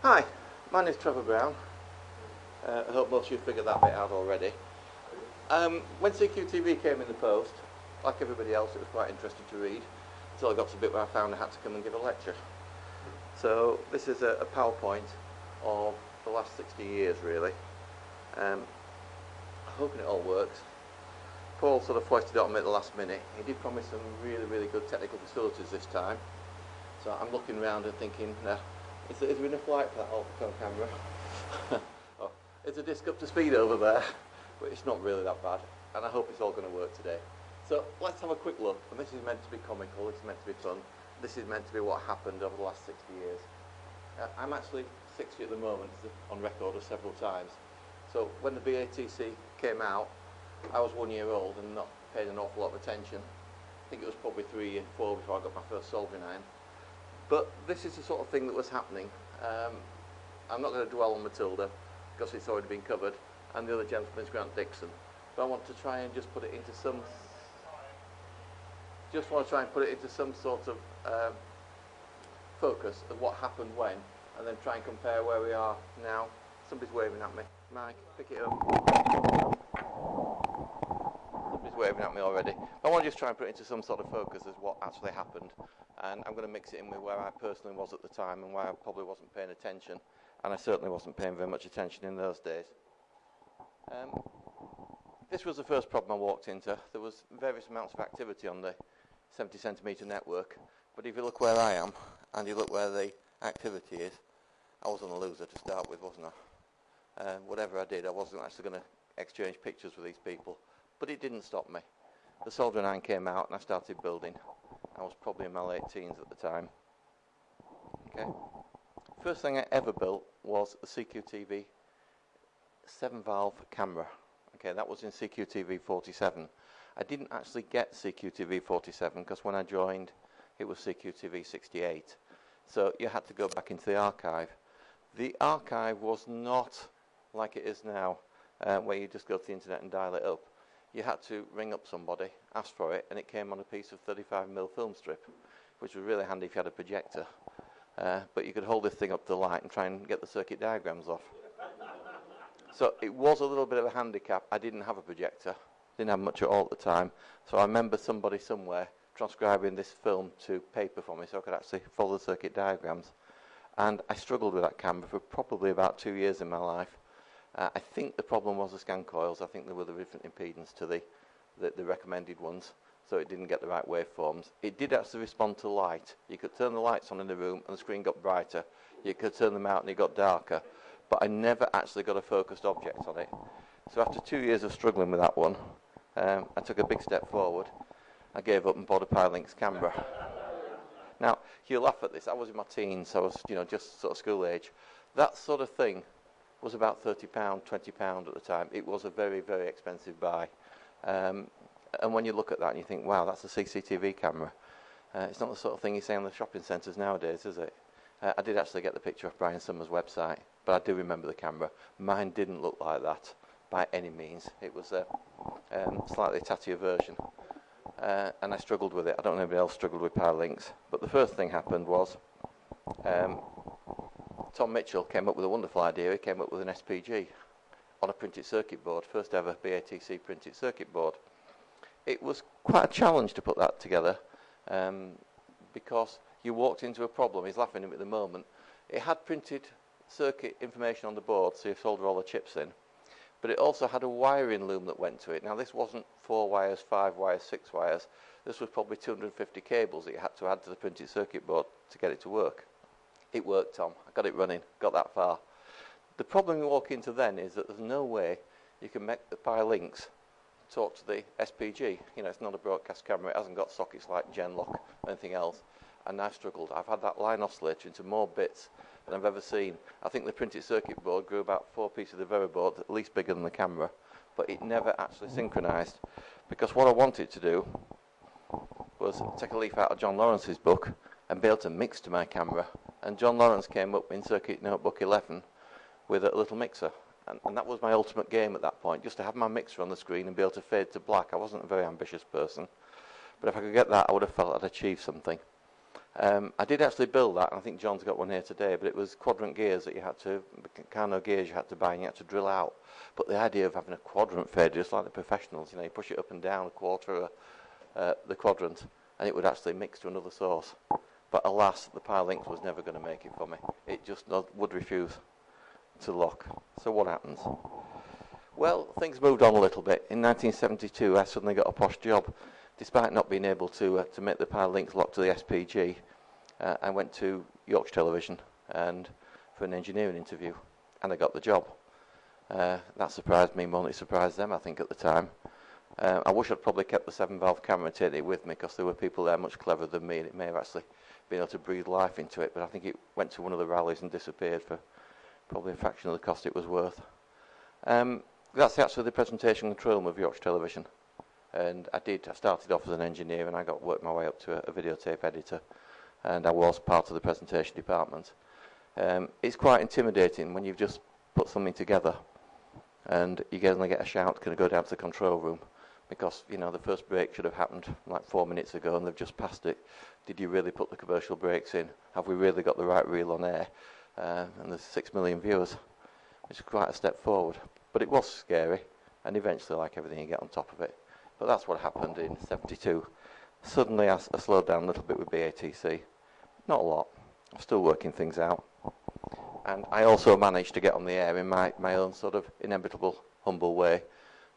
Hi, my name is Trevor Brown. I hope most of you figured that bit out already. When CQTV came in the post, like everybody else, it was quite interesting to read, until I got to the bit where I found I had to come and give a lecture. So this is a PowerPoint of the last 60 years, really. I'm hoping it all works. Paul sort of foisted it on me at the last minute. He did promise some really, really good technical facilities this time. So I'm looking around and thinking, no, is there enough light for that ultra camera? Oh, is the disc up to speed over there? But it's not really that bad, and I hope it's all going to work today. So let's have a quick look, and this is meant to be comical, it's meant to be fun. This is meant to be what happened over the last 60 years. I'm actually 60 at the moment, on record of several times. So when the BATC came out, I was 1 year old and not paid an awful lot of attention. I think it was probably 3 and 4 before I got my first soldering iron. But this is the sort of thing that was happening. I'm not going to dwell on Matilda because it's already been covered, and the other gentleman is Grant Dixon. But I want to try and just put it into some sort of focus of what happened when, and then try and compare where we are now. Somebody's waving at me. Mike, pick it up. Somebody's waving at me already. I want to just try and put it into some sort of focus as what actually happened. And I'm going to mix it in with where I personally was at the time and why I probably wasn't paying attention. And I certainly wasn't paying very much attention in those days. This was the first problem I walked into. There was various amounts of activity on the 70 centimetre network. But if you look where I am, and you look where the activity is, I was on a loser to start with, wasn't I? Whatever I did, I wasn't actually going to exchange pictures with these people. But it didn't stop me. The soldering iron came out and I started building. I was probably in my late teens at the time. Okay. First thing I ever built was a CQTV 7-valve camera. Okay, that was in CQTV 47. I didn't actually get CQTV 47 because when I joined, it was CQTV 68. So you had to go back into the archive. The archive was not like it is now, where you just go to the internet and dial it up. You had to ring up somebody, ask for it, and it came on a piece of 35mm film strip, which was really handy if you had a projector. But you could hold this thing up to the light and try and get the circuit diagrams off. So it was a little bit of a handicap. I didn't have a projector, didn't have much at all at the time. So I remember somebody somewhere transcribing this film to paper for me so I could actually follow the circuit diagrams. And I struggled with that camera for probably about 2 years in my life. I think the problem was the scan coils. I think there were the different impedance to the recommended ones, so it didn't get the right waveforms. It did actually respond to light. You could turn the lights on in the room and the screen got brighter. You could turn them out and it got darker. But I never actually got a focused object on it. So after 2 years of struggling with that one, I took a big step forward. I gave up and bought a Pylinx camera. Now, you'll laugh at this. I was in my teens. I was, just sort of school age. That sort of thing was about £30, £20 at the time. It was a very, very expensive buy. And when you look at that and you think, wow, that's a CCTV camera. It's not the sort of thing you see on the shopping centres nowadays, is it? I did actually get the picture off Brian Summers' website, but I do remember the camera. Mine didn't look like that by any means. It was a slightly tattier version. And I struggled with it. I don't know if anybody else struggled with Pylinx. But the first thing happened was Tom Mitchell came up with a wonderful idea. He came up with an SPG on a printed circuit board, first ever BATC printed circuit board. It was quite a challenge to put that together because you walked into a problem. He's laughing at me at the moment. It had printed circuit information on the board, so you solder all the chips in. But it also had a wiring loom that went to it. Now, this wasn't 4 wires, 5 wires, 6 wires. This was probably 250 cables that you had to add to the printed circuit board to get it to work. It worked, Tom. I got it running, got that far. The problem you walk into then is that there's no way you can make the Pylinx talk to the SPG. It's not a broadcast camera. It hasn't got sockets like Genlock or anything else. And I've struggled. I've had that line oscillator into more bits than I've ever seen. I think the printed circuit board grew about 4 pieces of Veriboard, at least bigger than the camera, but it never actually synchronized. Because what I wanted to do was take a leaf out of John Lawrence's book and be able to mix to my camera. And John Lawrence came up in Circuit Notebook 11 with a little mixer. And that was my ultimate game at that point, just to have my mixer on the screen and be able to fade to black. I wasn't a very ambitious person. But if I could get that, I would have felt I'd achieved something. I did actually build that, and I think John's got one here today, but it was quadrant gears that you had to, Carno gears you had to buy and you had to drill out. But the idea of having a quadrant fader, just like the professionals, you push it up and down a quarter of the quadrant, and it would actually mix to another source. But alas, the Pi-Lynx was never going to make it for me. It just would refuse to lock. So what happens? Well, things moved on a little bit. In 1972, I suddenly got a posh job. Despite not being able to make the Pi-Lynx lock to the SPG, I went to Yorkshire Television and for an engineering interview, and I got the job. That surprised me more than it surprised them, I think, at the time. I wish I'd probably kept the 7-valve camera and taken it with me, because there were people there much cleverer than me, and it may have actually been able to breathe life into it, but I think it went to one of the rallies and disappeared for probably a fraction of the cost it was worth. That's actually the presentation control room of Yorkshire Television. And I started off as an engineer, and I worked my way up to a videotape editor, and I was part of the presentation department. It's quite intimidating when you've just put something together and you only get a shout, can I go down to the control room? Because, the first break should have happened like 4 minutes ago and they've just passed it. Did you really put the commercial brakes in? Have we really got the right reel on air? And there's 6 million viewers, which is quite a step forward. But it was scary, and eventually, like everything, you get on top of it. But that's what happened in 72. Suddenly I slowed down a little bit with BATC. Not a lot. I'm still working things out. And I also managed to get on the air in my own sort of inevitable, humble way.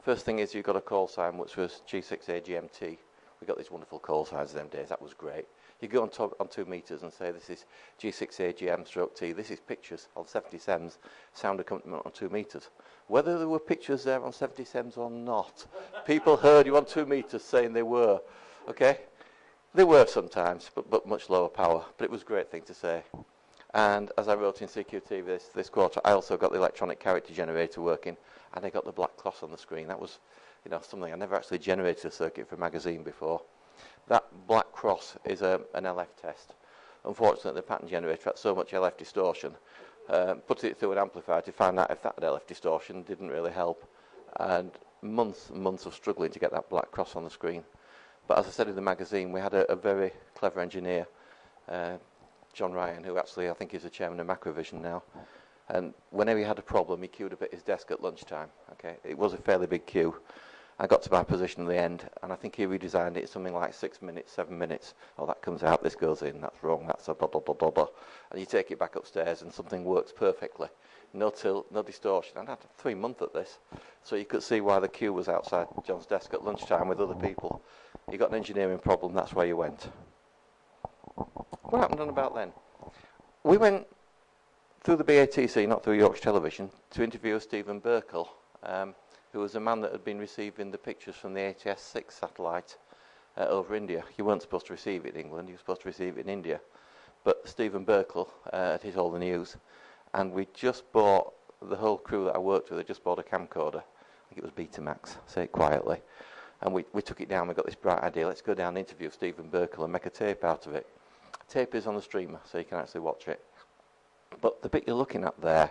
First thing is, you've got a call sign, which was G6AGMT. We got these wonderful call signs them days. That was great. You go on 2 meters and say, this is G6AGM/T. This is pictures on 77s, sound accompaniment on 2 meters. Whether there were pictures there on 77s or not, people heard you on 2 meters saying they were. Okay? They were sometimes, but much lower power. But it was a great thing to say. And as I wrote in CQT this quarter, I also got the electronic character generator working, and I got the black cross on the screen. That was, something I never actually generated a circuit for a magazine before. That black cross is an LF test. Unfortunately, the pattern generator had so much LF distortion, put it through an amplifier to find out if that had LF distortion didn't really help. And months and months of struggling to get that black cross on the screen. But as I said in the magazine, we had a very clever engineer, John Ryan, who actually I think is the chairman of Macrovision now. And whenever he had a problem, he queued up at his desk at lunchtime. Okay, it was a fairly big queue. I got to my position at the end, and I think he redesigned it something like 6 minutes, 7 minutes. Oh, that comes out, this goes in, that's wrong, that's a blah, blah, blah, blah, blah. And you take it back upstairs, and something works perfectly. No tilt, no distortion. And I had 3 months at this. So you could see why the queue was outside John's desk at lunchtime with other people. You got an engineering problem, that's where you went. What happened on about then? We went through the BATC, not through Yorkshire Television, to interview Stephen Burkle, who was a man that had been receiving the pictures from the ATS-6 satellite over India. You weren't supposed to receive it in England, you were supposed to receive it in India. But Stephen Burkle had hit all the news, and we just bought, the whole crew that I worked with had just bought a camcorder. I think it was Betamax, say it quietly. And we took it down, we got this bright idea, let's go down and interview Stephen Burkle and make a tape out of it. Tape is on the streamer, so you can actually watch it. But the bit you're looking at there,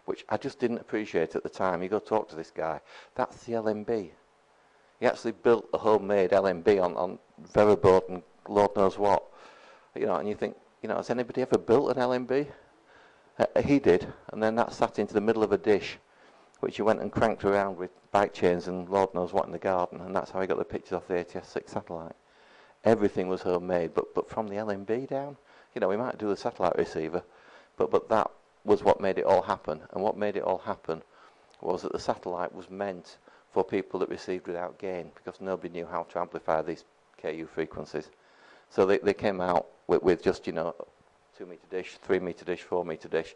which I just didn't appreciate at the time, you go talk to this guy, that's the LMB. He actually built a homemade LMB on Veraboard and Lord knows what. And you think, has anybody ever built an LMB? He did, and then that sat into the middle of a dish, which he went and cranked around with bike chains and Lord knows what in the garden, and that's how he got the pictures off the ATS-6 satellite. Everything was homemade, but from the LMB down, we might do the satellite receiver, but that was what made it all happen. And what made it all happen was that the satellite was meant for people that received without gain, because nobody knew how to amplify these KU frequencies. So they came out with just, 2 meter dish, 3 meter dish, 4 meter dish.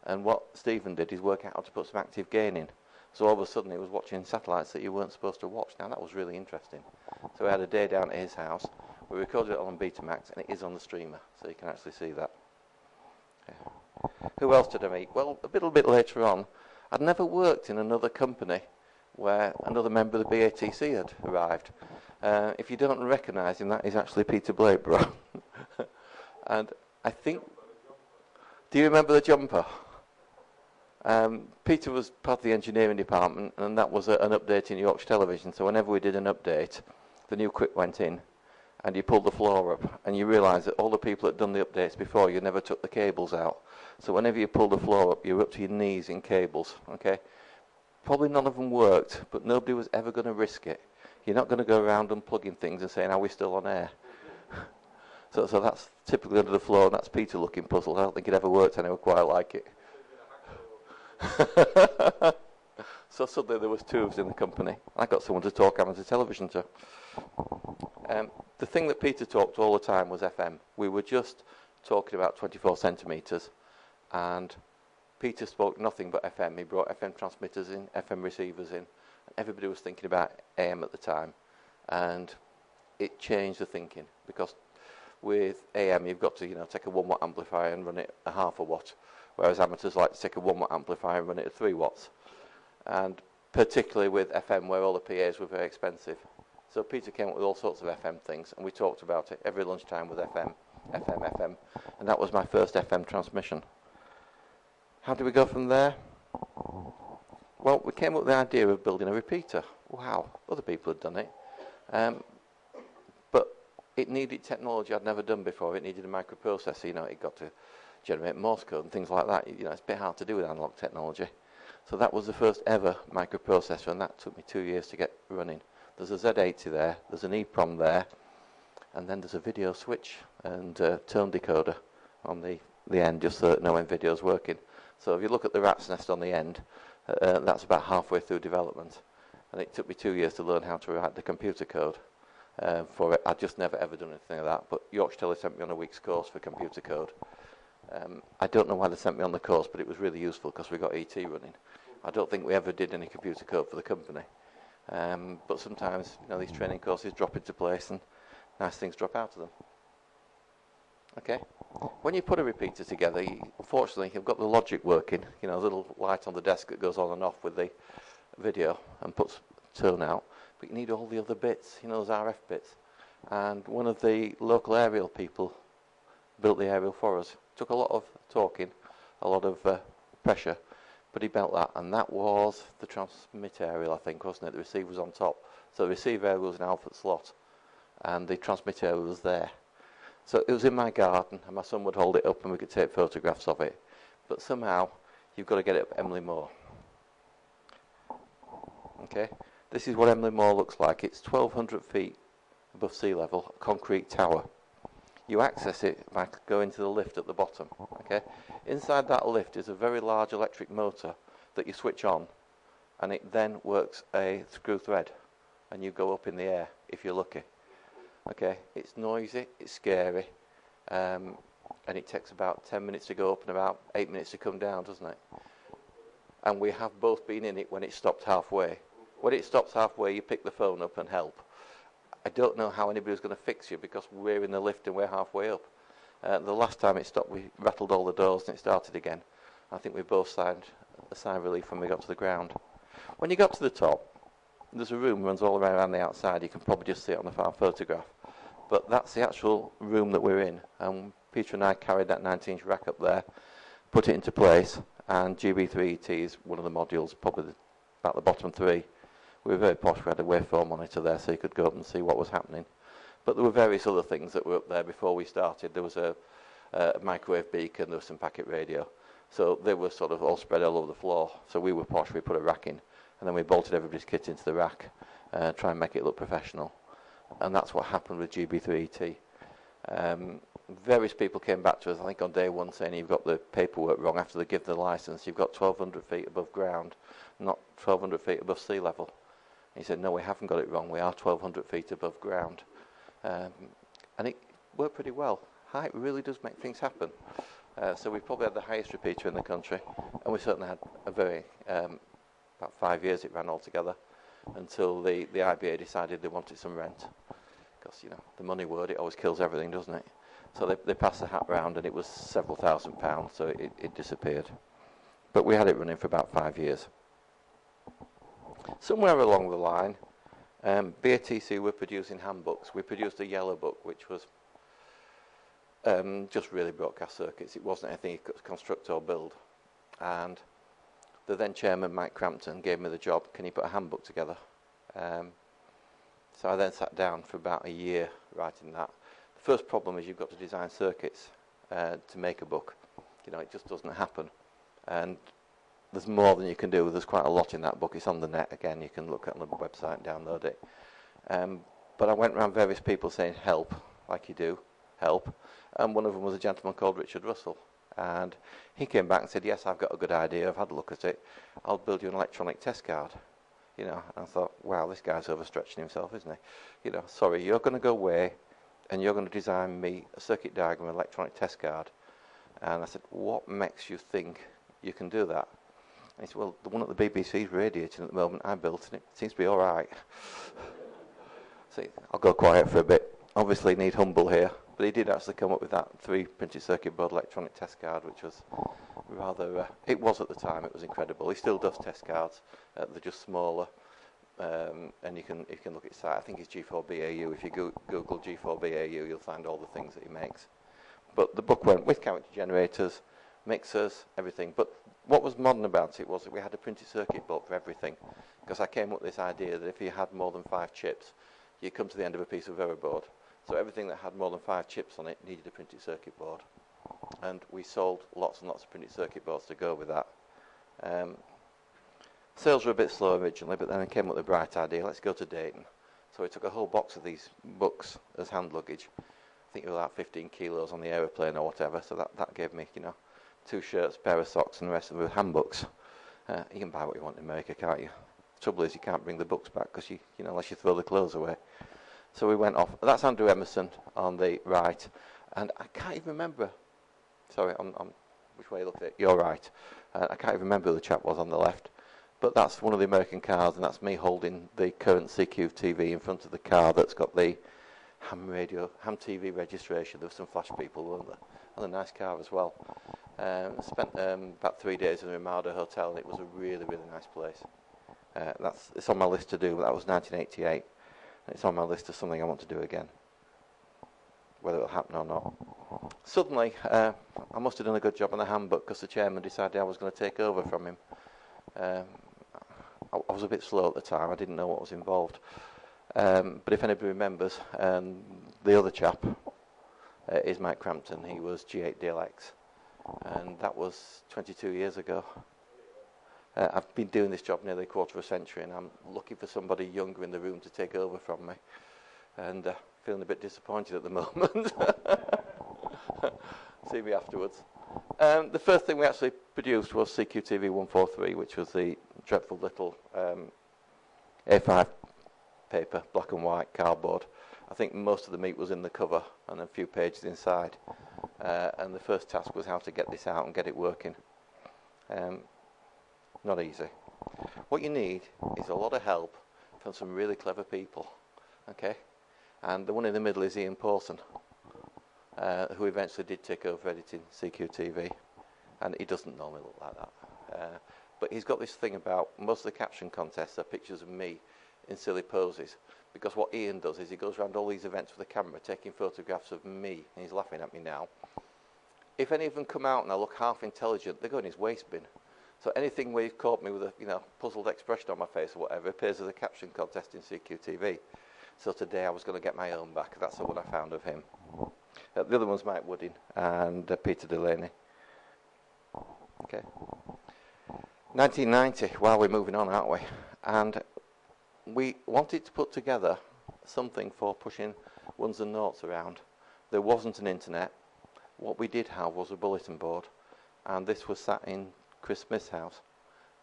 And what Stephen did is work out how to put some active gain in. So all of a sudden he was watching satellites that you weren't supposed to watch. Now that was really interesting. So we had a day down at his house. We recorded it on Betamax, and it is on the streamer, so you can actually see that. Yeah. Who else did I meet? Well, a little bit later on, I'd never worked in another company where another member of the BATC had arrived. If you don't recognise him, that is actually Peter Blakeborough. And I think... Do you remember the jumper? Peter was part of the engineering department, and that was an update in Yorkshire Television. So whenever we did an update, the new quip went in, and you pull the floor up, and you realise that all the people that had done the updates before you never took the cables out. So whenever you pull the floor up, you're up to your knees in cables, okay? Probably none of them worked, but nobody was ever going to risk it. You're not going to go around unplugging things and saying, are we still on air? So that's typically under the floor, and that's Peter looking puzzled. I don't think it ever worked anyway quite like it. So suddenly there was two of us in the company. I got someone to talk amateur television to. The thing that Peter talked all the time was FM. We were just talking about 24 centimetres, and Peter spoke nothing but FM. He brought FM transmitters in, FM receivers in. Everybody was thinking about AM at the time, and it changed the thinking, because with AM you've got to take a 1 watt amplifier and run it a half a watt, whereas amateurs like to take a 1 watt amplifier and run it at 3 watts. And particularly with FM, where all the PAs were very expensive. So Peter came up with all sorts of FM things, and we talked about it every lunchtime with FM, and that was my first FM transmission. How did we go from there? Well, we came up with the idea of building a repeater. Wow, other people had done it. But it needed technology I'd never done before. It needed a microprocessor. It got to generate Morse code and things like that. It's a bit hard to do with analog technology. So that was the first ever microprocessor, and that took me 2 years to get running. There's a Z80 there, there's an EEPROM there, and then there's a video switch and a tone decoder on the end, just so that know when video's working. So if you look at the rat's nest on the end, that's about halfway through development. And it took me 2 years to learn how to write the computer code for it. I'd just never ever done anything like that, but Yorkshire Tele sent me on a week's course for computer code. I don't know why they sent me on the course, but it was really useful because we got ET running. I don't think we ever did any computer code for the company. But sometimes, these training courses drop into place and nice things drop out of them. Okay? When you put a repeater together, unfortunately, you've got the logic working, a little light on the desk that goes on and off with the video and puts tone out. But you need all the other bits, those RF bits. And one of the local aerial people built the aerial for us. Took a lot of talking, a lot of pressure, but he built that, and that was the transmit aerial, I think, wasn't it? The receiver was on top. So the receiver aerial was an Alfred slot, and the transmit aerial was there. So it was in my garden, and my son would hold it up and we could take photographs of it. But somehow, you've got to get it up Emily Moor. Okay? This is what Emily Moor looks like. It's 1,200 feet above sea level, a concrete tower. You access it by going to the lift at the bottom. Okay? Inside that lift is a very large electric motor that you switch on, and it then works a screw thread, and you go up in the air if you're lucky. Okay? It's noisy, it's scary, and it takes about 10 minutes to go up and about 8 minutes to come down, doesn't it? And we have both been in it when it stopped halfway. When it stops halfway, you pick the phone up and help. I don't know how anybody's going to fix you because we're in the lift and we're halfway up. The last time it stopped, we rattled all the doors and it started again. I think we both signed a sigh of relief when we got to the ground. When you got to the top, there's a room that runs all around the outside. You can probably just see it on the far photograph. But that's the actual room that we're in. And Peter and I carried that 19-inch rack up there, put it into place, and GB3ET is one of the modules, probably about the bottom three. We were very posh. We had a waveform monitor there so you could go up and see what was happening. But there were various other things that were up there before we started. There was a microwave beacon, there was some packet radio. So they were sort of all spread all over the floor. So we were posh. We put a rack in, and then we bolted everybody's kit into the rack, try and make it look professional. And that's what happened with GB3ET. Various people came back to us, I think on day one, saying you've got the paperwork wrong. After they give the license, you've got 1,200 feet above ground, not 1,200 feet above sea level. He said, no, we haven't got it wrong. We are 1,200 feet above ground. And it worked pretty well. Height really does make things happen. So we probably had the highest repeater in the country. And we certainly had a very, about 5 years it ran altogether, until the IBA decided they wanted some rent. Because, the money word, it always kills everything, doesn't it? So they passed the hat round, and it was several £1,000s, so it disappeared. But we had it running for about 5 years. Somewhere along the line, BATC were producing handbooks. We produced a yellow book, which was just really broadcast circuits. It wasn't anything you could construct or build. And the then chairman, Mike Crampton, gave me the job, can you put a handbook together? So I then sat down for about a year writing that. The first problem is you've got to design circuits to make a book. You know, it just doesn't happen. And there's more than you can do. There's quite a lot in that book. It's on the net again. You can look at it on the website and download it. But I went around various people saying, help, like you do, help. And one of them was a gentleman called Richard Russell. And he came back and said, yes, I've got a good idea. I've had a look at it. I'll build you an electronic test card. You know, and I thought, wow, this guy's overstretching himself, isn't he? You know, sorry, you're going to go away and you're going to design me a circuit diagram, an electronic test card. And I said, what makes you think you can do that? And he said, well, the one at the BBC is radiating at the moment. I built and it seems to be all right. So I'll go quiet for a bit. Obviously need humble here, but he did actually come up with that 3 printed circuit board electronic test card, which was rather, it was at the time, it was incredible. He still does test cards, they're just smaller, and you can look at his site. I think it's G4BAU. If you Google G4BAU, you'll find all the things that he makes. But the book went with character generators, mixers, everything. But what was modern about it was that we had a printed circuit board for everything, because I came up with this idea that if you had more than 5 chips, you come to the end of a piece of error board. So everything that had more than 5 chips on it needed a printed circuit board. And we sold lots and lots of printed circuit boards to go with that. Sales were a bit slow originally, but then I came up with a bright idea, let's go to Dayton. So we took a whole box of these books as hand luggage. I think it was about 15 kilos on the aeroplane or whatever, so that gave me, you know, 2 shirts, pair of socks, and the rest of them were handbooks. You can buy what you want in America, can't you? The trouble is you can't bring the books back because you know, unless you throw the clothes away. So we went off. That's Andrew Emerson on the right, and I can't even remember. Sorry, which way you look at it? You're right. I can't even remember who the chap was on the left, but that's one of the American cars, and that's me holding the current CQ TV in front of the car that's got the ham TV registration. There were some flash people, weren't there? And a nice car as well. Spent about 3 days in the Ramada Hotel, and it was a really, really nice place. It's on my list to do, but that was 1988. It's on my list of something I want to do again, whether it'll happen or not. Suddenly, I must have done a good job on the handbook because the chairman decided I was going to take over from him. I was a bit slow at the time. I didn't know what was involved. But if anybody remembers, the other chap is Mike Crampton. He was G8DLX, and that was 22 years ago. I've been doing this job nearly a quarter of a century, and I'm looking for somebody younger in the room to take over from me, and feeling a bit disappointed at the moment. See me afterwards. The first thing we actually produced was CQTV 143, which was the dreadful little A5 paper, black and white, cardboard. I think most of the meat was in the cover and a few pages inside. And the first task was how to get this out and get it working. Not easy. What you need is a lot of help from some really clever people, okay? And the one in the middle is Ian Pawson, who eventually did take over editing CQTV, and he doesn't normally look like that. But he's got this thing about most of the caption contests are pictures of me in silly poses, because what Ian does is he goes around all these events with a camera taking photographs of me, and he's laughing at me now. If any of them come out and I look half intelligent, they go in his waste bin. So anything where you've caught me with a puzzled expression on my face or whatever appears as a caption contest in CQTV. So today I was going to get my own back. That's the one I found of him. The other one's Mike Wooding and Peter Delaney. Okay. 1990. Well, we're moving on, aren't we? And we wanted to put together something for pushing ones and noughts around. There wasn't an internet. What we did have was a bulletin board, and this was sat in Chris Smith's house.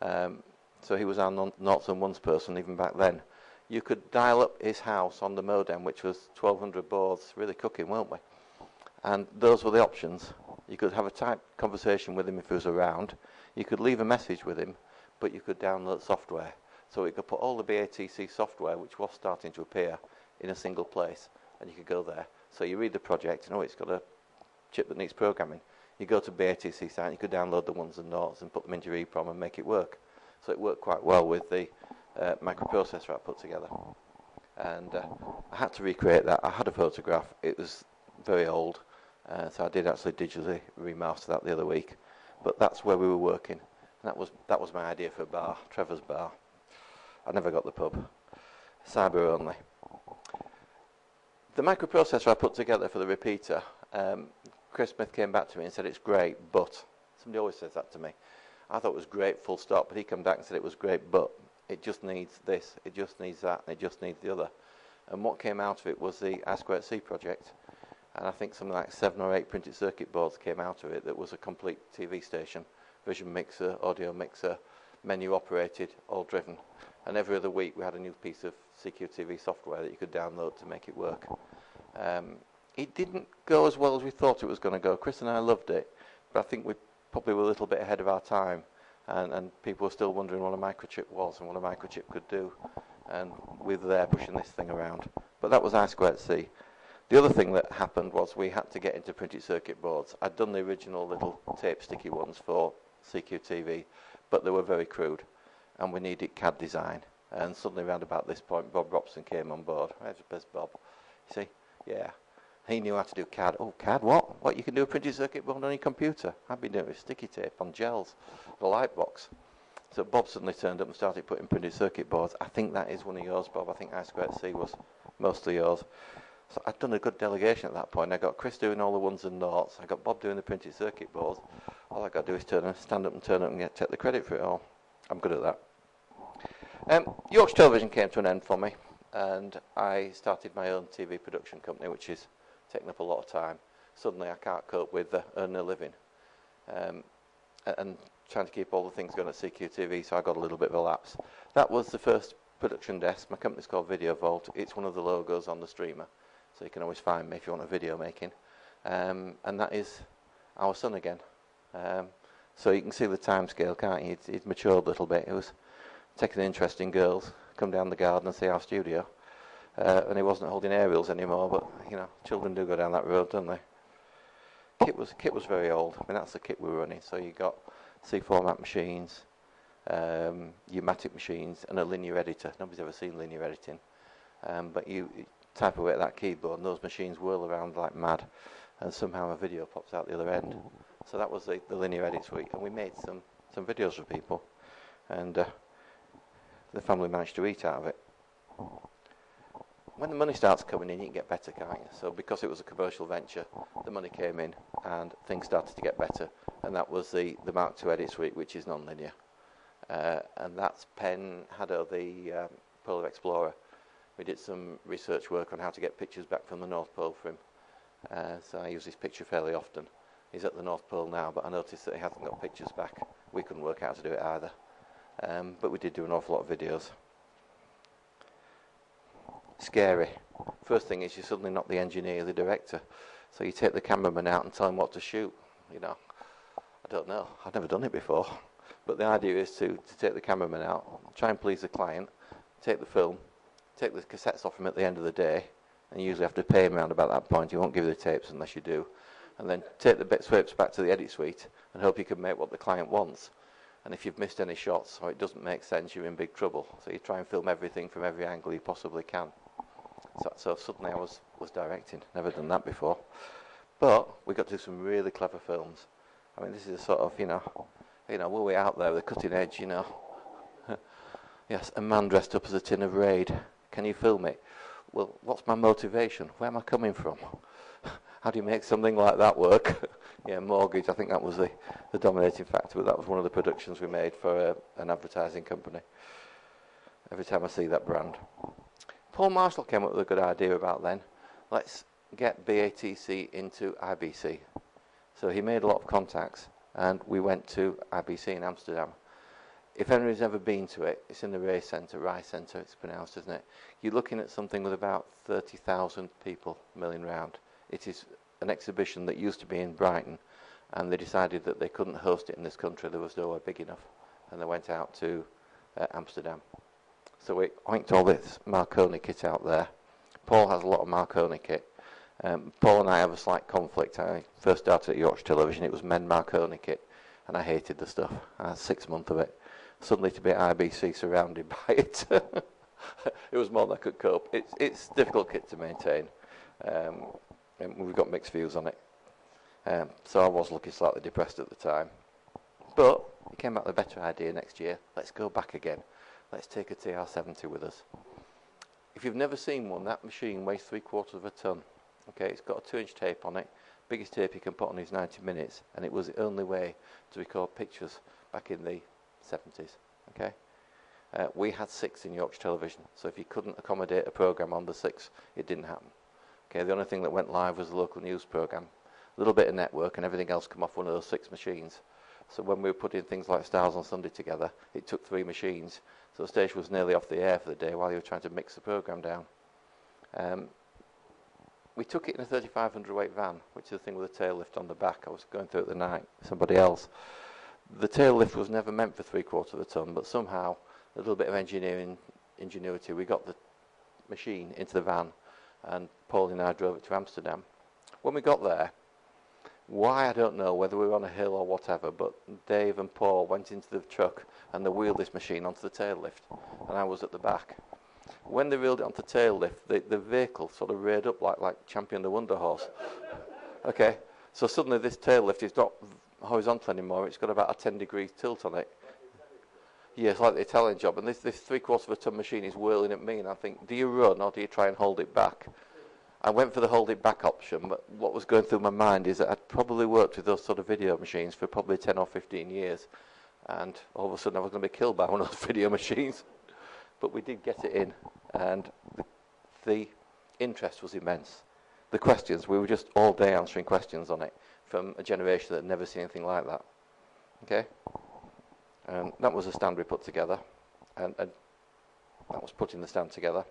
So he was our noughts and ones person even back then. You could dial up his house on the modem, which was 1,200 boards, really cooking, weren't we? And those were the options. You could have a type conversation with him if he was around. You could leave a message with him, but you could download software. So we could put all the BATC software, which was starting to appear, in a single place, and you could go there. So you read the project, it's got a chip that needs programming. You go to BATC site, you could download the ones and noughts and put them into your EEPROM and make it work. So it worked quite well with the microprocessor I put together. And I had to recreate that. I had a photograph. It was very old, so I did actually digitally remaster that the other week. But that's where we were working. And that was my idea for a bar, Trevor's Bar. I never got the pub. Cyber only. The microprocessor I put together for the repeater, Chris Smith came back to me and said it's great, but somebody always says that to me. I thought it was great, full stop, but he came back and said it was great, but it just needs this, it just needs that, and it just needs the other. And what came out of it was the I2C project, and I think something like 7 or 8 printed circuit boards came out of it that was a complete TV station, vision mixer, audio mixer, menu operated, all driven. And every other week we had a new piece of CQTV software that you could download to make it work. It didn't go as well as we thought it was going to go. Chris and I loved it, but I think we probably were a little bit ahead of our time, and people were still wondering what a microchip was and what a microchip could do, and we were there pushing this thing around. But that was I2C. The other thing that happened was we had to get into printed circuit boards. I'd done the original little tape sticky ones for CQTV, but they were very crude, and we needed CAD design. And suddenly around about this point, Bob Robson came on board. There's Bob. You see? Yeah. He knew how to do CAD. Oh, CAD, what? What, you can do a printed circuit board on your computer? I've been doing it with sticky tape on gels, the light box. So Bob suddenly turned up and started putting printed circuit boards. I think that is one of yours, Bob. I think I2C was mostly yours. So I'd done a good delegation at that point. I got Chris doing all the ones and noughts. I got Bob doing the printed circuit boards. All I got to do is stand up and turn up and take the credit for it all. I'm good at that. Yorkshire Television came to an end for me, and I started my own TV production company, which is taking up a lot of time. Suddenly I can't cope with earning a living and trying to keep all the things going at CQTV, so I got a little bit of a lapse. That was the first production desk. My company's called Video Vault. It's one of the logos on the streamer, so you can always find me if you want a video making. And that is our son again. So you can see the time scale, can't you? He's matured a little bit. He was taking an interest in girls, come down the garden and see our studio. And he wasn't holding aerials anymore, but you know, children do go down that road, don't they? Kit was very old. I mean, that's the kit we were running. So you got C-format machines, U-matic machines, and a linear editor. Nobody's ever seen linear editing, but you type away at that keyboard, and those machines whirl around like mad, and somehow a video pops out the other end. So that was the linear edit suite, and we made some videos for people, and the family managed to eat out of it. When the money starts coming in, you can get better, can't you? So because it was a commercial venture, the money came in and things started to get better, and that was the Mark II edit suite, which is non-linear. And that's Penn Haddo, the Polar Explorer. We did some research work on how to get pictures back from the North Pole for him. So I use this picture fairly often. He's at the North Pole now, but I noticed that he hasn't got pictures back. We couldn't work out how to do it either. But we did do an awful lot of videos. Scary. First thing is you're suddenly not the engineer, the director. So you take the cameraman out and tell him what to shoot. You know, I don't know. I've never done it before. But the idea is to take the cameraman out, try and please the client, take the film, take the cassettes off him at the end of the day, and you usually have to pay him around about that point. You won't give you the tapes unless you do. And then take the bit swipes back to the edit suite and hope you can make what the client wants. And if you've missed any shots or it doesn't make sense, you're in big trouble. So you try and film everything from every angle you possibly can. So suddenly I was directing. Never done that before. But we got to do some really clever films. I mean, this is a sort of, you know, we're way out there, the cutting edge, you know. Yes, a man dressed up as a tin of Raid. Can you film it? Well, what's my motivation? Where am I coming from? How do you make something like that work? Yeah, mortgage, I think that was the dominating factor, but that was one of the productions we made for an advertising company. Every time I see that brand. Paul Marshall came up with a good idea about then. Let's get BATC into IBC. So he made a lot of contacts, and we went to IBC in Amsterdam. If anybody's ever been to it, it's in the Rai Centre, it's pronounced, isn't it? You're looking at something with about 30,000 people milling round. It is an exhibition that used to be in Brighton, and they decided that they couldn't host it in this country. There was nowhere big enough, and they went out to Amsterdam. So we oinked all this Marconi kit out there. Paul has a lot of Marconi kit. Paul and I have a slight conflict. I first started at Yorkshire Television. It was men Marconi kit, and I hated the stuff. I had 6 months of it. Suddenly to be at IBC surrounded by it, it was more than I could cope. It's difficult kit to maintain. And we've got mixed views on it. So I was looking slightly depressed at the time. But he came up with a better idea next year. Let's go back again. Let's take a TR-70 with us. If you've never seen one, that machine weighs 3/4 of a ton. Okay, it's got a 2-inch tape on it. Biggest tape you can put on is 90 minutes, and it was the only way to record pictures back in the 70s. Okay, we had 6 in Yorkshire Television, so if you couldn't accommodate a programme on the 6, it didn't happen. Okay, the only thing that went live was the local news programme, a little bit of network, and everything else come off one of those 6 machines. So when we were putting things like Stars on Sunday together, it took 3 machines, so the station was nearly off the air for the day while you were trying to mix the programme down. We took it in a 3,500 weight van, which is the thing with the tail lift on the back. I was going through it the night, somebody else. The tail lift was never meant for 3/4 of a ton, but somehow, a little bit of ingenuity, we got the machine into the van, and Paul and I drove it to Amsterdam. When we got there, why I don't know, whether we were on a hill or whatever, but Dave and Paul went into the truck and they wheeled this machine onto the tail lift, and I was at the back. When they wheeled it onto the tail lift, the vehicle sort of reared up like Champion the Wonder Horse. Okay, so suddenly this tail lift is not horizontal anymore, it's got about a 10-degree tilt on it. Yeah, it's like the Italian job, and this 3/4 of a ton machine is whirling at me, and I think, do you run or do you try and hold it back? I went for the hold it back option, but what was going through my mind is that I'd probably worked with those sort of video machines for probably 10 or 15 years, and all of a sudden I was going to be killed by one of those video machines. But we did get it in, and the interest was immense. The questions, we were just all day answering questions on it from a generation that had never seen anything like that. Okay? And that was a stand we put together, and that was putting the stand together.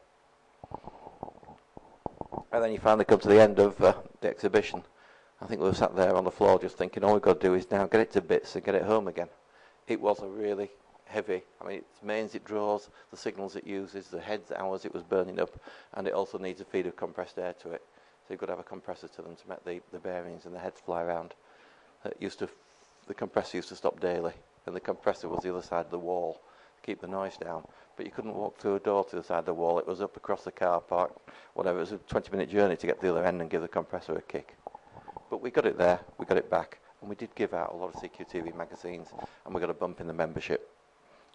And then you finally come to the end of the exhibition. I think we were sat there on the floor just thinking, all we've got to do is now get it to bits and get it home again. It was a really heavy, I mean, it's mains it draws, the signals it uses, the heads, hours it was burning up, and it also needs a feed of compressed air to it. So you've got to have a compressor to them to make the bearings and the heads fly around. The compressor used to stop daily, and the compressor was the other side of the wall to keep the noise down. But you couldn't walk through a door to the side of the wall, it was up across the car park, whatever, it was a 20-minute journey to get to the other end and give the compressor a kick. But we got it there, we got it back, and we did give out a lot of CQTV magazines, and we got a bump in the membership.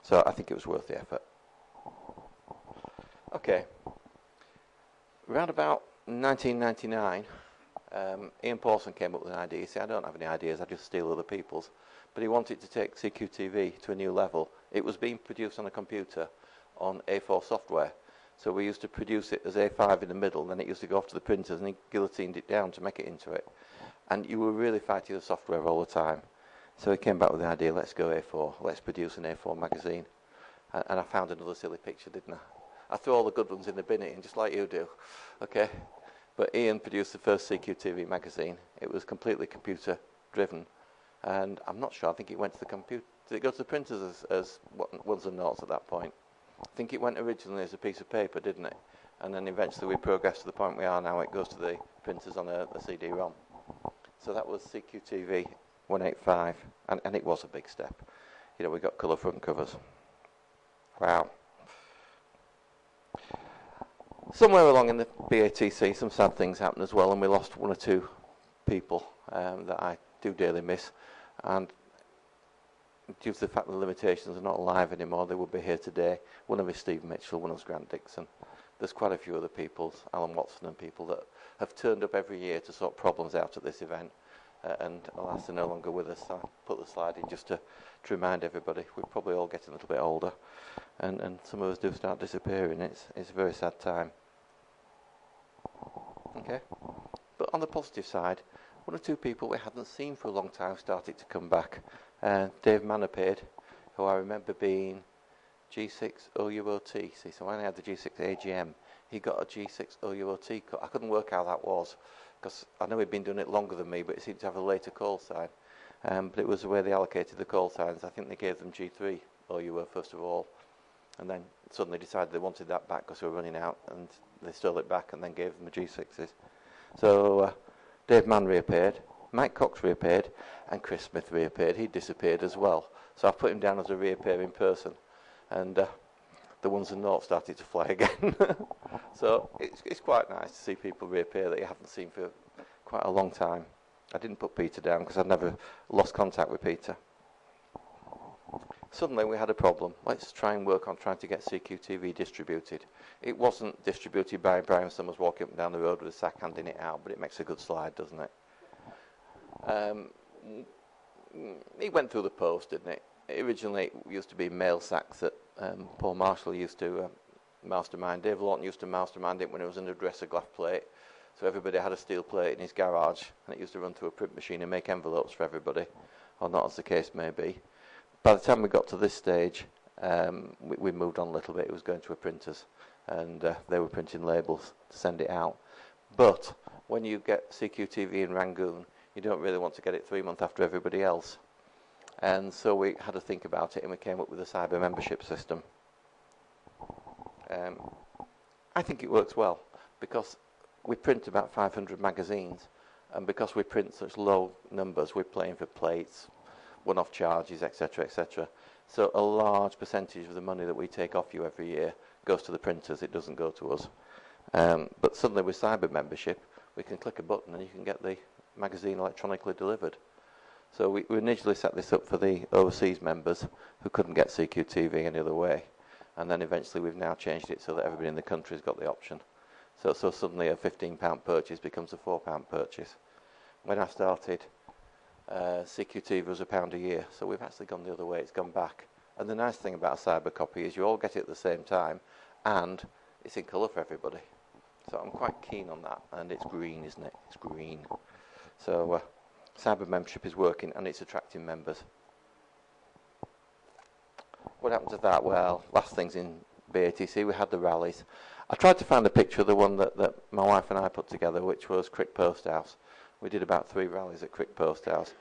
So I think it was worth the effort. Okay. Around about 1999, Ian Paulson came up with an idea. He said, I don't have any ideas, I just steal other people's. But he wanted to take CQTV to a new level. It was being produced on a computer on A4 software. So we used to produce it as A5 in the middle, and then it used to go off to the printers, and he guillotined it down to make it into it. And you were really fighting the software all the time. So he came back with the idea, let's go A4, let's produce an A4 magazine. And I found another silly picture, didn't I? I threw all the good ones in the bin, Ian, just like you do. Okay? But Ian produced the first CQTV magazine. It was completely computer driven. And I'm not sure, I think it went to the computer. Did it go to the printers as ones and noughts at that point? I think it went originally as a piece of paper, didn't it? And then eventually we progressed to the point we are now, it goes to the printers on a CD-ROM. So that was CQTV 185, and it was a big step. You know, we got colour front covers. Wow. Somewhere along in the BATC, some sad things happened as well, and we lost 1 or 2 people that I do dearly miss. And due to the fact that the limitations are not alive anymore, they would be here today. One of them is Steve Mitchell, one of them is Grant Dixon. There's quite a few other people, Alan Watson and people that have turned up every year to sort problems out at this event. And alas, they're no longer with us. So I put the slide in just to remind everybody. We're probably all getting a little bit older, and some of us do start disappearing. It's a very sad time. Okay, but on the positive side, 1 or 2 people we hadn't seen for a long time started to come back. Dave Mann appeared, who I remember being G6 OUOT. See, so when I had the G6 AGM, he got a G6 OUOT. I couldn't work out how that was, because I know he'd been doing it longer than me, but it seemed to have a later call sign. But it was the way they allocated the call signs. I think they gave them G3 OUO first of all, and then suddenly decided they wanted that back because they were running out, and they stole it back and then gave them the G6s. So Dave Mann reappeared, Mike Cox reappeared, and Chris Smith reappeared. He disappeared as well. So I put him down as a reappearing person, and the ones and noughts started to fly again. So it's quite nice to see people reappear that you haven't seen for quite a long time. I didn't put Peter down because I'd never lost contact with Peter. Suddenly we had a problem. Let's try and work on trying to get CQTV distributed. It wasn't distributed by Brian Summers walking up and down the road with a sack handing it out, but it makes a good slide, doesn't it? It went through the post, didn't it? Originally it used to be mail sacks that Paul Marshall used to mastermind. Dave Lawton used to mastermind it when it was under dresser glass plate. So everybody had a steel plate in his garage, and it used to run through a print machine and make envelopes for everybody, or not, as the case may be. By the time we got to this stage, we moved on a little bit. It was going to a printers, and they were printing labels to send it out. But when you get CQTV in Rangoon, you don't really want to get it 3 months after everybody else. And so we had to think about it, and we came up with a cyber membership system. I think it works well, because we print about 500 magazines, and because we print such low numbers, we're paying for plates, one-off charges, etc., etc. So a large percentage of the money that we take off you every year goes to the printers. It doesn't go to us. But suddenly with cyber membership, we can click a button and you can get the magazine electronically delivered. So we initially set this up for the overseas members who couldn't get CQTV any other way. And then eventually we've now changed it so that everybody in the country has got the option. So suddenly a £15 purchase becomes a £4 purchase. When I started, CQTV was £1 a year, so we've actually gone the other way. It's gone back. And the nice thing about a cyber copy is you all get it at the same time, and it's in colour for everybody. So I'm quite keen on that, and it's green, isn't it? It's green. So cyber membership is working, and it's attracting members. What happened to that? Well, last things in BATC, we had the rallies. I tried to find a picture of the one that my wife and I put together, which was Crick Post House. We did about 3 rallies at Crick Post House,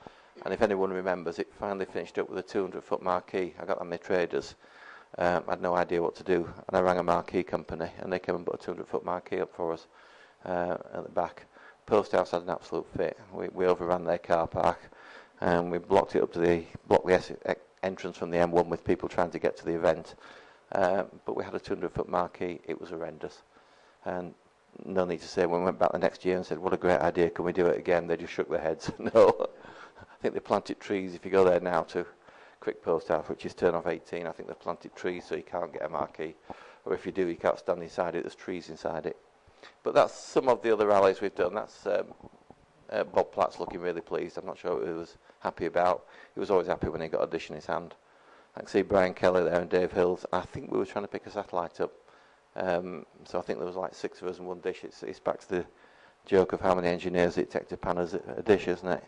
and if anyone remembers, it finally finished up with a 200-foot marquee. I got on my traders. I had no idea what to do, and I rang a marquee company, and they came and put a 200-foot marquee up for us at the back. Post House had an absolute fit. We overran their car park, and we blocked the entrance from the M1 with people trying to get to the event. But we had a 200-foot marquee. It was horrendous, and no need to say, when we went back the next year and said, what a great idea, can we do it again? They just shook their heads. No. I think they planted trees. If you go there now to Crick Post House, which is turn off 18, I think they've planted trees so you can't get a marquee. Or if you do, you can't stand inside it. There's trees inside it. But that's some of the other rallies we've done. That's Bob Platt's looking really pleased. I'm not sure what he was happy about. He was always happy when he got a dish in his hand. I can see Brian Kelly there and Dave Hills. I think we were trying to pick a satellite up. So I think there was like 6 of us and 1 dish. It's back to the joke of how many engineers it takes to pan a dish, isn't it?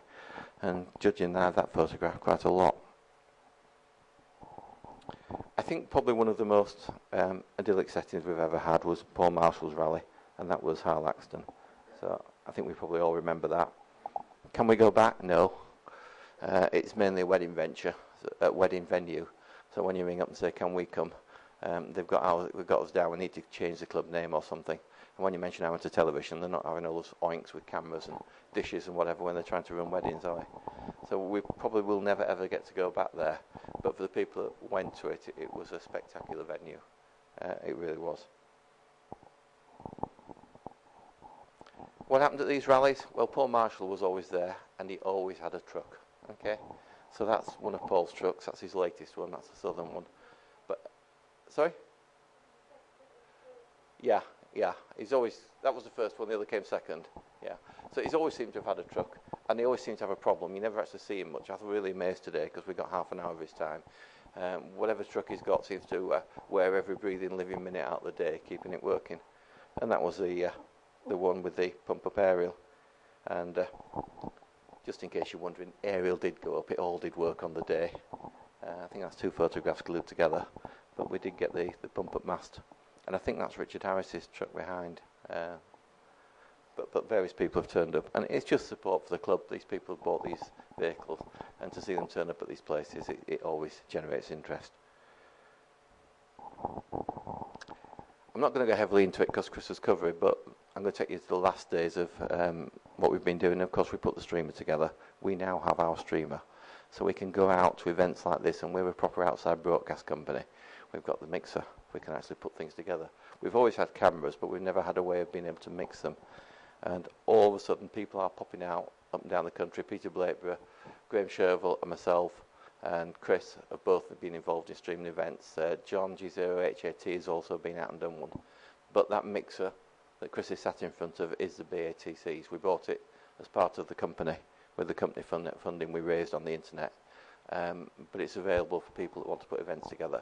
And judging that photograph quite a lot. I think probably one of the most idyllic settings we've ever had was Paul Marshall's rally, and that was Harlaxton. So I think we probably all remember that. Can we go back? No. It's mainly a wedding venue. So when you ring up and say, can we come? We've got us down, we need to change the club name or something. And when you mention amateur television, they're not having all those oinks with cameras and dishes and whatever when they're trying to run weddings, are they? So we probably will never ever get to go back there. But for the people that went to it, it was a spectacular venue. It really was. What happened at these rallies? Well, Paul Marshall was always there, and he always had a truck. Okay, so that's one of Paul's trucks. That's his latest one. That's the southern one. But sorry. Yeah. That was the first one. The other came second. Yeah. So he's always seemed to have had a truck, and he always seemed to have a problem. You never actually see him much. I was really amazed today because we got half an hour of his time. Whatever truck he's got seems to wear every breathing, living minute out of the day, keeping it working. And that was the one with the pump-up aerial. And just in case you're wondering, aerial did go up. It all did work on the day. I think that's 2 photographs glued together. But we did get the pump-up mast. And I think that's Richard Harris's truck behind. But various people have turned up. And it's just support for the club. These people have bought these vehicles. And to see them turn up at these places, it always generates interest. I'm not going to go heavily into it because Chris has covered it, but I'm going to take you to the last days of what we've been doing. Of course, we put the streamer together. We now have our streamer. So we can go out to events like this, and we're a proper outside broadcast company. We've got the mixer. We can actually put things together. We've always had cameras, but we've never had a way of being able to mix them. And all of a sudden, people are popping out up and down the country. Peter Blakeborough, Graham Sherville and myself and Chris have both been involved in streaming events. John G0HAT has also been out and done one. But that mixer that Chris is sat in front of is the BATCs. We bought it as part of the company, with the company funding we raised on the internet. But it's available for people that want to put events together.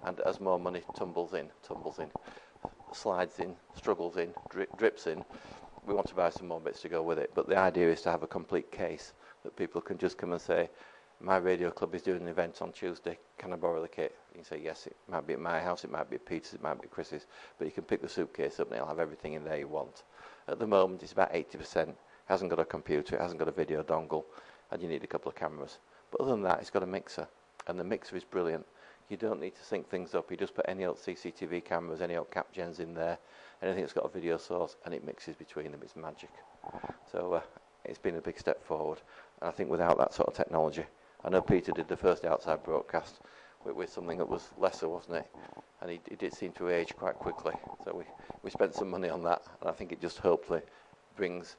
And as more money tumbles in, slides in, struggles in, drips in, we want to buy some more bits to go with it. But the idea is to have a complete case that people can just come and say, my radio club is doing an event on Tuesday, can I borrow the kit? You can say, yes, it might be at my house, it might be at Peter's, it might be at Chris's, but you can pick the suitcase up and it'll have everything in there you want. At the moment, it's about 80%. It hasn't got a computer, it hasn't got a video dongle, and you need a couple of cameras. But other than that, it's got a mixer, and the mixer is brilliant. You don't need to sync things up. You just put any old CCTV cameras, any old cap gens in there, anything that's got a video source, and it mixes between them. It's magic. So it's been a big step forward. And I think without that sort of technology, I know Peter did the first outside broadcast with something that was lesser, wasn't it? And he did seem to age quite quickly. So we spent some money on that, and I think it just hopefully brings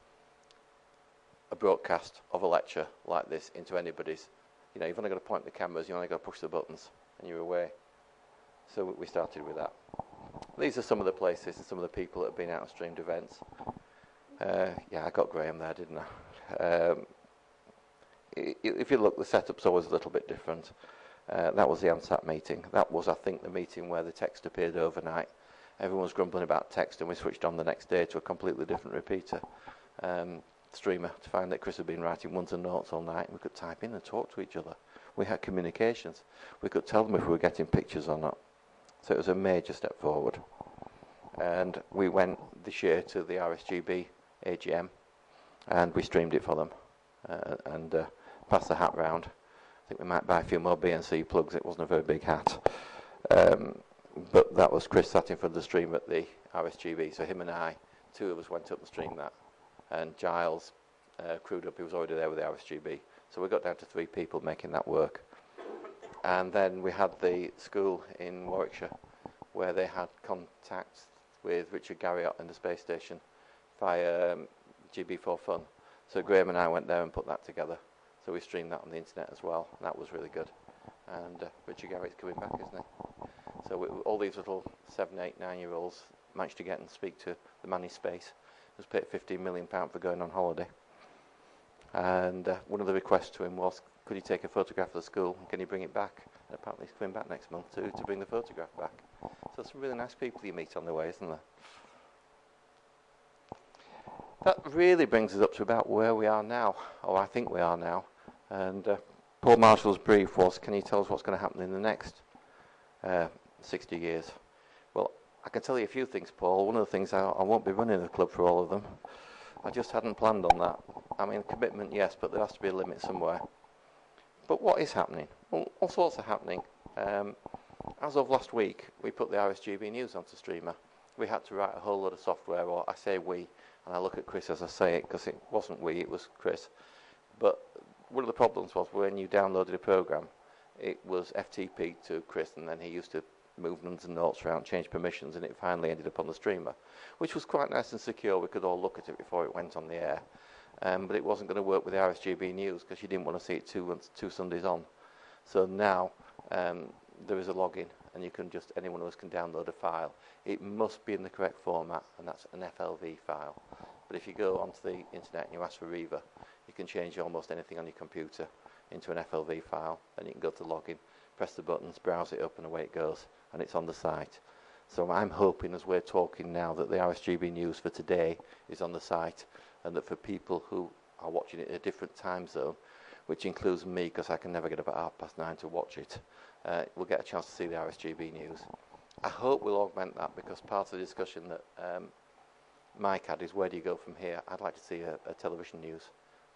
a broadcast of a lecture like this into anybody's. You know, you've only got to point the cameras, you've only got to push the buttons, and you're away. So we started with that. These are some of the places and some of the people that have been out and streamed events. Yeah, I got Graham there, didn't I? If you look, the setup's always a little bit different. That was the ANSAT meeting. That was, I think, the meeting where the text appeared overnight. Everyone was grumbling about text, and we switched on the next day to a completely different repeater streamer to find that Chris had been writing ones and notes all night, and we could type in and talk to each other. We had communications. We could tell them if we were getting pictures or not. So it was a major step forward. And we went this year to the RSGB AGM, and we streamed it for them, and passed the hat round. I think we might buy a few more BNC plugs. It wasn't a very big hat. But that was Chris sat in front of the stream at the RSGB. So him and I, two of us went up and streamed that. And Giles crewed up, he was already there with the RSGB. So we got down to 3 people making that work. And then we had the school in Warwickshire, where they had contact with Richard Garriott in the space station via GB4 Fun. So Graham and I went there and put that together. So we streamed that on the internet as well, and that was really good. And Richard Garriott's coming back, isn't he? So all these little 7, 8, 9-year-olds managed to get and speak to the man in space. He was paid £15 million for going on holiday. And one of the requests to him was, could he take a photograph of the school and can he bring it back? And apparently he's coming back next month to bring the photograph back. So some really nice people you meet on the way, isn't there? That really brings us up to about where we are now, or I think we are now. And Paul Marshall's brief was, can you tell us what's going to happen in the next 60 years? Well, I can tell you a few things, Paul. One of the things, I won't be running the club for all of them. I just hadn't planned on that. I mean, commitment, yes, but there has to be a limit somewhere. But what is happening? Well, all sorts are happening. As of last week, we put the RSGB news onto Streamer. We had to write a whole lot of software, or I say we, and I look at Chris as I say it, because it wasn't we, it was Chris. But one of the problems was when you downloaded a program, it was FTP to Chris, and then he used to move numbers and notes around, change permissions, and it finally ended up on the Streamer, which was quite nice and secure. We could all look at it before it went on the air. But it wasn't going to work with the RSGB news because you didn't want to see it two Sundays on. So now there is a login, and you can anyone of us can download a file. It must be in the correct format, and that's an FLV file. But if you go onto the internet and you ask for Reaver, you can change almost anything on your computer into an FLV file, and you can go to login, press the buttons, browse it up, and away it goes, and it's on the site. So I'm hoping, as we're talking now, that the RSGB news for today is on the site, and that for people who are watching it in a different time zone, which includes me, because I can never get up at 9:30 to watch it, we'll get a chance to see the RSGB news. I hope we'll augment that, because part of the discussion that Mike had is, where do you go from here? I'd like to see a television news.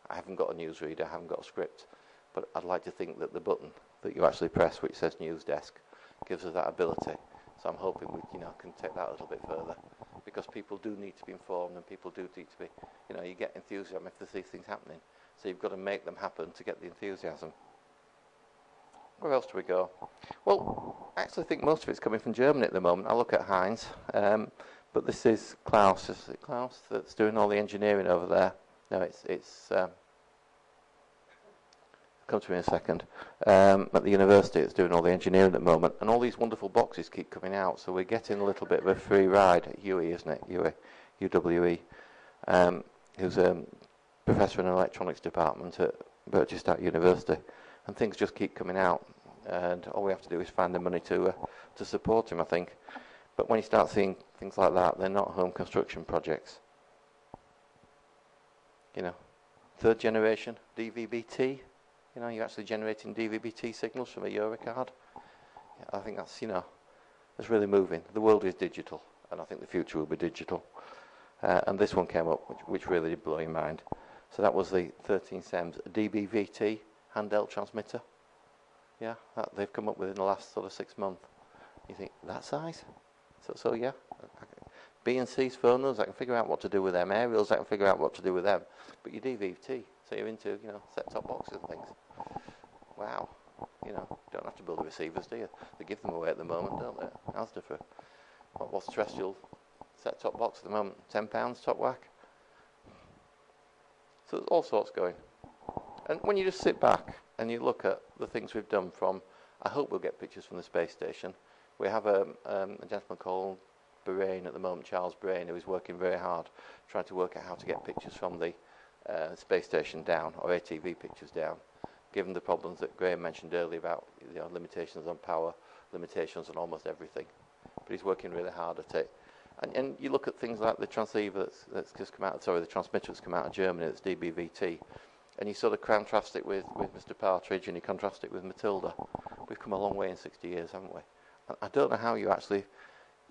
I haven't got a newsreader, I haven't got a script, but I'd like to think that the button that you actually press, which says News Desk, gives us that ability. So I'm hoping we can take that a little bit further, because people do need to be informed, and people do need to be, you get enthusiasm if they see things happening. So you've got to make them happen to get the enthusiasm. Where else do we go? Well, I actually think most of it's coming from Germany at the moment. I look at Heinz, but this is Klaus. Is it Klaus that's doing all the engineering over there? No, it's come to me in a second, at the university that's doing all the engineering at the moment, and all these wonderful boxes keep coming out, so we're getting a little bit of a free ride at UE, isn't it? UWE, who's a professor in the electronics department at Birchester University, and things just keep coming out, and all we have to do is find the money to support him, I think. But when you start seeing things like that, they're not home construction projects. You know, third generation DVB-T. You know, you're actually generating DVB-T signals from a Eurocard. Yeah, I think that's, you know, that's really moving. The world is digital, and I think the future will be digital. And this one came up, which really did blow your mind. So that was the 13 SEMS DVB-T handheld transmitter. Yeah, that they've come up with in the last sort of 6 months. You think, that size? So yeah. B&C's phone those, I can figure out what to do with them. Aerials, I can figure out what to do with them. But your DVB-T, so you're into, you know, set-top boxes and things. Wow. You know, you don't have to build the receivers, do you? They give them away at the moment, don't they? Asda for, what's terrestrial set-top box at the moment? £10 top whack? So there's all sorts going. And when you just sit back and you look at the things we've done from, I hope we'll get pictures from the space station. We have a gentleman called Brain at the moment, Charles Brain, who is working very hard trying to work out how to get pictures from the space station down, or ATV pictures down, given the problems that Graham mentioned earlier about, you know, limitations on power, limitations on almost everything. But he's working really hard at it. And you look at things like the transceiver that's just come out, sorry, the transmitter that's come out of Germany, that's DVB-T, and you sort of contrast it with Mr. Partridge, and you contrast it with Matilda. We've come a long way in 60 years, haven't we? I don't know how you actually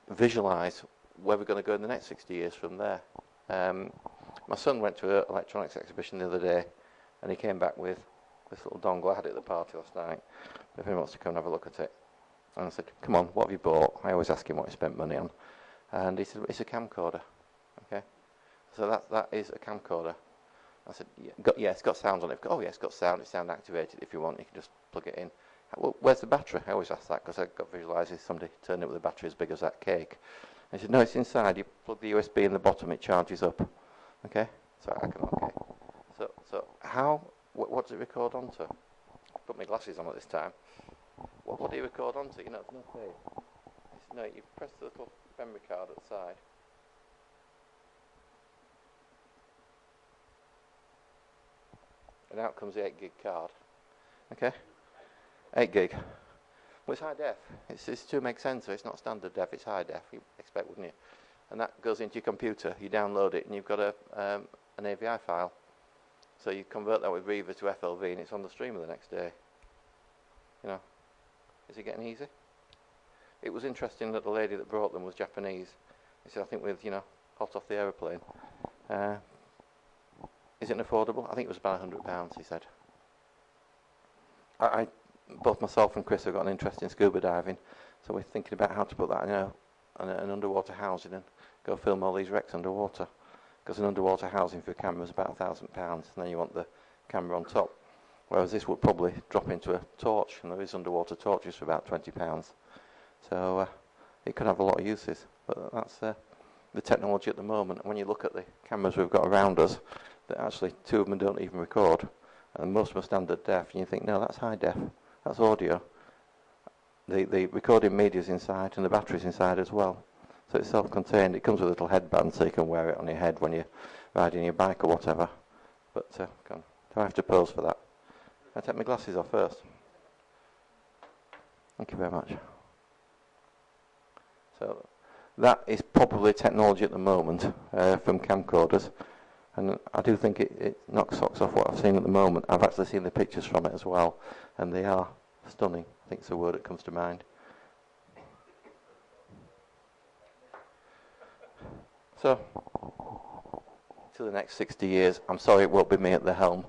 visualise where we're going to go in the next 60 years from there. My son went to an electronics exhibition the other day, and he came back with this little dongle. I had it at the party last night. If anyone wants to come and have a look at it. And I said, come on, what have you bought? I always ask him what he spent money on. And he said, it's a camcorder. Okay, so that is a camcorder. I said, yeah, it's got sound on it. Oh yeah, it's got sound. It's sound activated. If you want, you can just plug it in. Well, where's the battery? I always ask that because I got visualised somebody turned it with a battery as big as that cake. And he said, no, it's inside. You plug the USB in the bottom, it charges up. Okay, so I can, okay. So how? What does it record onto? Put my glasses on at this time. What do you record onto? You know, there's no face. No, you press the little memory card at the side. And out comes the 8 gig card. Okay? 8 gig. Well, it's high def. It's 2 meg sensor. It's not standard def. It's high def. You expect, wouldn't you? And that goes into your computer. You download it, and you've got an AVI file. So you convert that with Reaver to FLV, and it's on the streamer the next day. You know, is it getting easy? It was interesting that the lady that brought them was Japanese. He said, I think with, you know, hot off the aeroplane. Is it affordable? I think it was about £100, he said. Both myself and Chris have got an interest in scuba diving, so we're thinking about how to put that in an underwater housing and go film all these wrecks underwater. Because an underwater housing for a camera is about £1,000, and then you want the camera on top. Whereas this would probably drop into a torch, and there is underwater torches for about £20. So it could have a lot of uses, but that's the technology at the moment. And when you look at the cameras we've got around us, that actually 2 of them don't even record, and most of them are standard def, and you think, no, that's high def, that's audio. The recording media's inside, and the battery's inside as well. So it's self-contained. It comes with a little headband, so you can wear it on your head when you're riding your bike or whatever. But do I have to pose for that? I take my glasses off first. Thank you very much. So that is probably technology at the moment from camcorders, and I do think it knocks socks off what I've seen at the moment. I've actually seen the pictures from it as well, and they are stunning. I think it's the word that comes to mind. So, to the next 60 years, I'm sorry it won't be me at the helm,